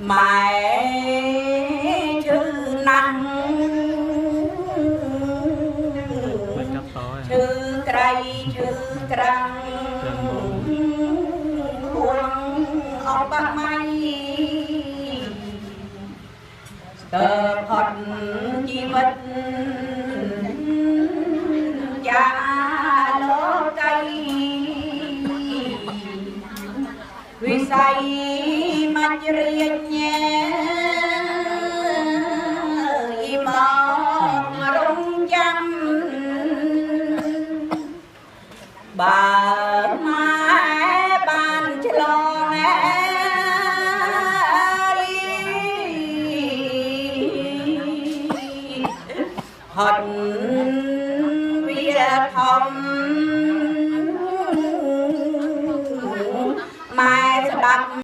mẹ chữ năng chữ cây chữ trăng buông ông bác mây tờ phật chi vật cha lỗ cây vì say mà riêng nhé mong rung chăm bà mai ban cho nghe hận việt thông mai đập